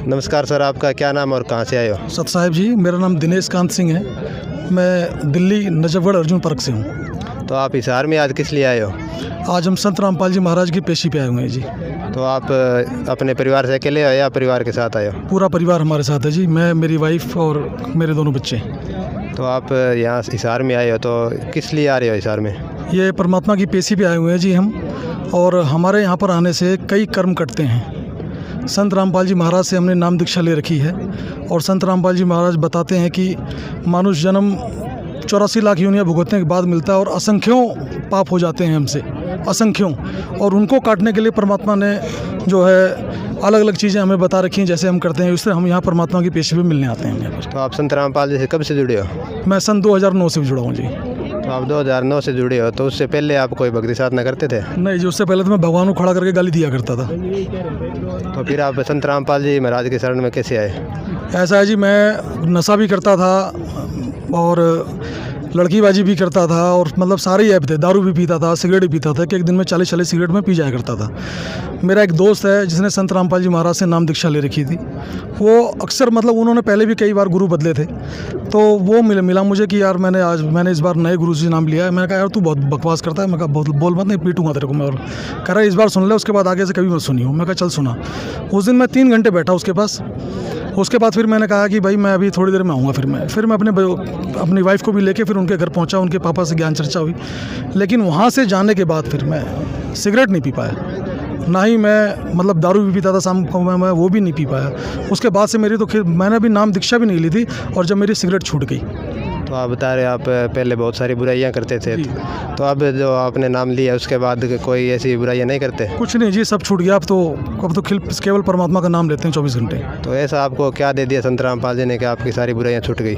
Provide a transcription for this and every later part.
नमस्कार सर, आपका क्या नाम और कहाँ से आए हो? सत साहिब जी, मेरा नाम दिनेश कांत सिंह है। मैं दिल्ली नजफगढ़ अर्जुन पार्क से हूँ। तो आप हिसार में आज किस लिए आए हो? आज हम संत रामपाल जी महाराज की पेशी पे आए हुए हैं जी। तो आप अपने परिवार से अकेले आए या परिवार के साथ आए हो? पूरा परिवार हमारे साथ है जी, मैं, मेरी वाइफ और मेरे दोनों बच्चे। तो आप यहाँ हिसार में आए हो, तो किस लिए आ रहे हो हिसार में? ये परमात्मा की पेशी पे आए हुए हैं जी हम। और हमारे यहाँ पर आने से कई कर्म कटते हैं। संत रामपाल जी महाराज से हमने नाम दीक्षा ले रखी है। और संत रामपाल जी महाराज बताते हैं कि मानुष जन्म 84 लाख योनियाँ भुगतने के बाद मिलता है और असंख्यों पाप हो जाते हैं हमसे, असंख्यों। और उनको काटने के लिए परमात्मा ने जो है अलग अलग चीज़ें हमें बता रखी हैं, जैसे हम करते हैं उससे हम यहाँ परमात्मा की पेशी पे मिलने आते हैं यहाँ पर। तो आप संत रामपाल जी से कब से जुड़े हो? मैं सन 2009 से जुड़ा हूँ जी। तो आप 2009 से जुड़े हो, तो उससे पहले आप कोई भक्ति साधना करते थे? नहीं जी, उससे पहले तो मैं भगवान को खड़ा करके गाली दिया करता था। तो फिर आप संत रामपाल जी महाराज के शरण में कैसे आए? ऐसा है जी, मैं नशा भी करता था और लड़कीबाजी भी करता था और मतलब सारे ही ऐप थे। दारू भी पीता था, सिगरेट भी पीता था कि एक दिन में 40 सिगरेट में पी जाया करता था। मेरा एक दोस्त है जिसने संत रामपाल जी महाराज से नाम दीक्षा ले रखी थी। वो अक्सर मतलब उन्होंने पहले भी कई बार गुरु बदले थे, तो वो मिला मुझे कि यार मैंने इस बार नए गुरु से नाम लिया है। मैंने कहा यार तू बहुत बकवास करता है। मैं कहा बहुत बोल मत, नहीं पीटूंगा तेरे को मैं। और कह रहा इस बार सुन ले, उसके बाद आगे से कभी मत सुनियो। मैं कहा चल सुना। उस दिन मैं 3 घंटे बैठा उसके पास। उसके बाद फिर मैंने कहा कि भाई मैं अभी थोड़ी देर में आऊँगा। फिर मैं अपनी वाइफ को भी लेके फिर उनके घर पहुँचा। उनके पापा से ज्ञान चर्चा हुई। लेकिन वहाँ से जाने के बाद फिर मैं सिगरेट नहीं पी पाया, ना ही मैं मतलब दारू भी पीता था शाम को, मैं वो भी नहीं पी पाया। उसके बाद से मेरी तो खैर मैंने अभी नाम दीक्षा भी नहीं ली थी और जब मेरी सिगरेट छूट गई। तो आप बता रहे आप पहले बहुत सारी बुराइयां करते थे, तो अब जो आपने नाम लिया उसके बाद कोई ऐसी बुराइयां नहीं करते? कुछ नहीं जी, सब छूट गया। अब तो केवल परमात्मा का नाम लेते हैं 24 घंटे। तो ऐसा आपको क्या दे दिया संत रामपाल जी ने कि आपकी सारी बुराइयां छूट गई?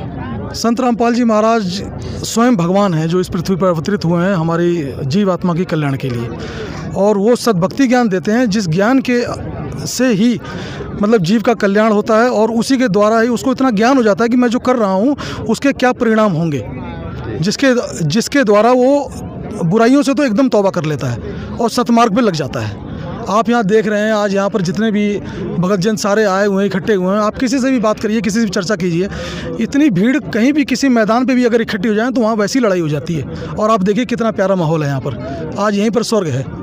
संत रामपाल जी महाराज स्वयं भगवान हैं जो इस पृथ्वी पर अवतरित हुए हैं हमारी जीव आत्मा के कल्याण के लिए। और वो सद्भक्ति ज्ञान देते हैं, जिस ज्ञान के से ही मतलब जीव का कल्याण होता है और उसी के द्वारा ही उसको इतना ज्ञान हो जाता है कि मैं जो कर रहा हूँ उसके क्या परिणाम होंगे, जिसके द्वारा वो बुराइयों से तो एकदम तौबा कर लेता है और सतमार्ग पे लग जाता है। आप यहाँ देख रहे हैं आज यहाँ पर जितने भी भगत जन सारे आए हुए हैं, इकट्ठे हुए हैं। आप किसी से भी बात करिए, किसी से भी चर्चा कीजिए, इतनी भीड़ कहीं भी किसी मैदान पे भी अगर इकट्ठी हो जाए तो वहाँ वैसी लड़ाई हो जाती है। और आप देखिए कितना प्यारा माहौल है यहाँ पर, आज यहीं पर स्वर्ग है।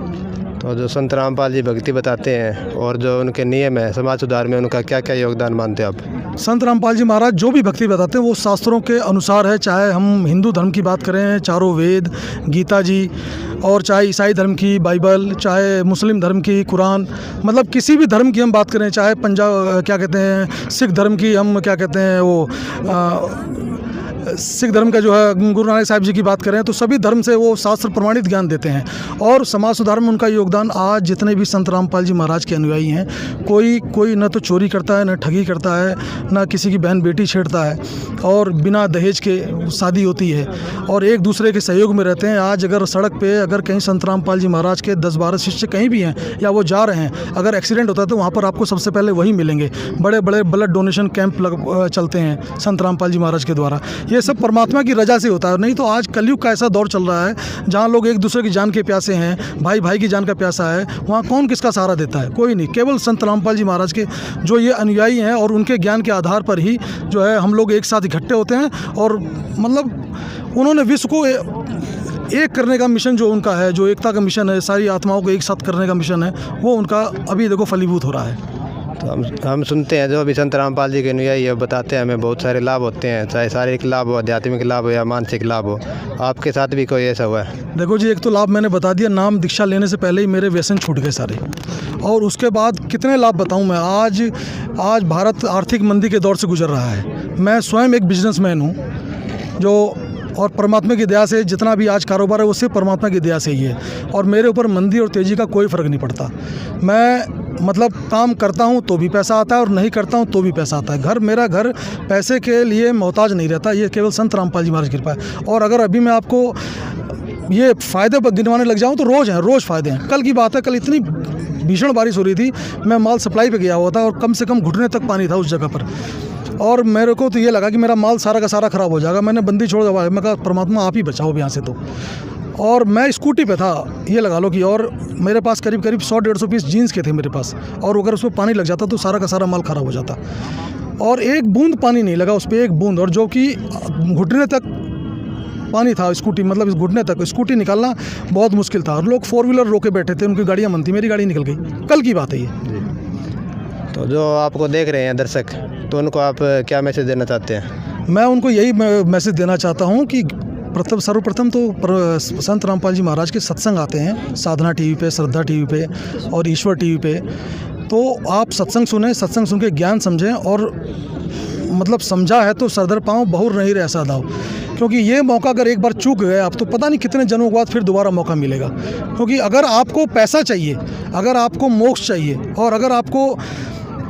तो जो संत रामपाल जी भक्ति बताते हैं और जो उनके नियम है समाज सुधार में, उनका क्या क्या योगदान मानते हैं आप? संत रामपाल जी महाराज जो भी भक्ति बताते हैं वो शास्त्रों के अनुसार है। चाहे हम हिंदू धर्म की बात करें, चारों वेद, गीता जी, और चाहे ईसाई धर्म की बाइबल, चाहे मुस्लिम धर्म की कुरान, मतलब किसी भी धर्म की हम बात करें, चाहे पंजाब क्या कहते हैं सिख धर्म की, हम क्या कहते हैं वो सिख धर्म का जो है गुरु नानक साहिब जी की बात करें, तो सभी धर्म से वो शास्त्र प्रमाणित ज्ञान देते हैं। और समाज सुधार में उनका योगदान, आज जितने भी संत रामपाल जी महाराज के अनुयायी हैं, कोई न तो चोरी करता है, न ठगी करता है, न किसी की बहन बेटी छेड़ता है, और बिना दहेज के शादी होती है और एक दूसरे के सहयोग में रहते हैं। आज अगर सड़क पे अगर कहीं संत रामपाल जी महाराज के 10-12 शिष्य कहीं भी हैं या वो जा रहे हैं, अगर एक्सीडेंट होता है तो वहाँ पर आपको सबसे पहले वही मिलेंगे। बड़े बड़े ब्लड डोनेशन कैंप चलते हैं संत रामपाल जी महाराज के द्वारा। ये सब परमात्मा की रजा से होता है। नहीं तो आज कलयुग का ऐसा दौर चल रहा है जहाँ लोग एक दूसरे की जान के प्यासे हैं, भाई भाई की जान का प्यासा है, वहाँ कौन किसका सहारा देता है? कोई नहीं। केवल संत रामपाल जी महाराज के जो ये अनुयायी हैं और उनके ज्ञान के आधार पर ही जो है हम लोग एक साथ इकट्ठे होते हैं। और मतलब उन्होंने विश्व को एक करने का मिशन जो उनका है, जो एकता का मिशन है, सारी आत्माओं को एक साथ करने का मिशन है, वो उनका अभी देखो फलीभूत हो रहा है। तो हम सुनते हैं जो भी संत रामपाल जी के अनुयायी है बताते हैं हमें बहुत सारे लाभ होते हैं, चाहे शारीरिक लाभ हो, आध्यात्मिक लाभ हो या मानसिक लाभ हो। आपके साथ भी कोई ऐसा हुआ है? देखो जी, एक तो लाभ मैंने बता दिया, नाम दीक्षा लेने से पहले ही मेरे व्यसन छूट गए सारे। और उसके बाद कितने लाभ बताऊं मैं। आज भारत आर्थिक मंदी के दौर से गुजर रहा है। मैं स्वयं एक बिजनेसमैन हूं जो, और परमात्मा की दया से जितना भी आज कारोबार है वो सिर्फ परमात्मा की दया से ही है। और मेरे ऊपर मंदी और तेज़ी का कोई फ़र्क नहीं पड़ता। मैं मतलब काम करता हूँ तो भी पैसा आता है और नहीं करता हूँ तो भी पैसा आता है। मेरा घर पैसे के लिए मोहताज नहीं रहता। ये केवल संत रामपाल जी महाराज की कृपा है। और अगर अभी मैं आपको ये फ़ायदे गिनवाने लग जाऊँ तो रोज़ फ़ायदे हैं। कल की बात है, कल इतनी भीषण बारिश हो रही थी, मैं माल सप्लाई पे गया हुआ था और कम से कम घुटने तक पानी था उस जगह पर। और मेरे को तो ये लगा कि मेरा माल सारा का सारा ख़राब हो जाएगा। मैंने बंदी छोड़ दिया। मैं कहा परमात्मा आप ही बचाओ यहाँ से। तो और मैं स्कूटी पे था, ये लगा लो कि, और मेरे पास करीब करीब 100-150 पीस जीन्स के थे मेरे पास, और अगर उसमें पानी लग जाता तो सारा का सारा माल ख़राब हो जाता। और एक बूंद पानी नहीं लगा उस पर, एक बूंद, और जो कि घुटने तक पानी था स्कूटी, मतलब इस घुटने तक स्कूटी निकालना बहुत मुश्किल था। और लोग 4 व्हीलर रोके बैठे थे, उनकी गाड़ियाँ बंद थी, मेरी गाड़ी निकल गई, कल की बात है ये। तो जो आपको देख रहे हैं दर्शक, तो उनको आप क्या मैसेज देना चाहते हैं? मैं उनको यही मैसेज देना चाहता हूँ कि सर्वप्रथम तो संत रामपाल जी महाराज के सत्संग आते हैं साधना टीवी पे, श्रद्धा टीवी पे और ईश्वर टीवी पे। तो आप सत्संग सुने, सत्संग सुन के ज्ञान समझें, और मतलब समझा है तो सरदर पाँव बहुर नहीं रह ऐसा दाव, क्योंकि ये मौका अगर एक बार चूक गए आप तो पता नहीं कितने जन्मों के बाद फिर दोबारा मौका मिलेगा। क्योंकि अगर आपको पैसा चाहिए, अगर आपको मोक्ष चाहिए, और अगर आपको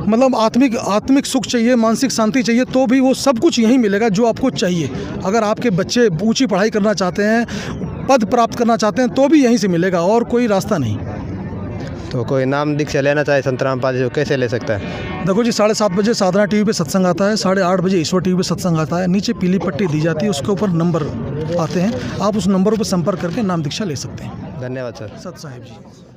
मतलब आत्मिक सुख चाहिए, मानसिक शांति चाहिए, तो भी वो सब कुछ यहीं मिलेगा जो आपको चाहिए। अगर आपके बच्चे ऊंची पढ़ाई करना चाहते हैं, पद प्राप्त करना चाहते हैं, तो भी यहीं से मिलेगा, और कोई रास्ता नहीं। तो कोई नाम दीक्षा लेना चाहे संत रामपाल जी, कैसे ले सकता है? देखो जी, 7:30 बजे साधना टीवी पे सत्संग आता है, 8:30 बजे ईश्वर टीवी पे सत्संग आता है। नीचे पीली पट्टी दी जाती है, उसके ऊपर नंबर आते हैं, आप उस नंबरों पर संपर्क करके नाम दीक्षा ले सकते हैं। धन्यवाद सर। सत साहिब जी।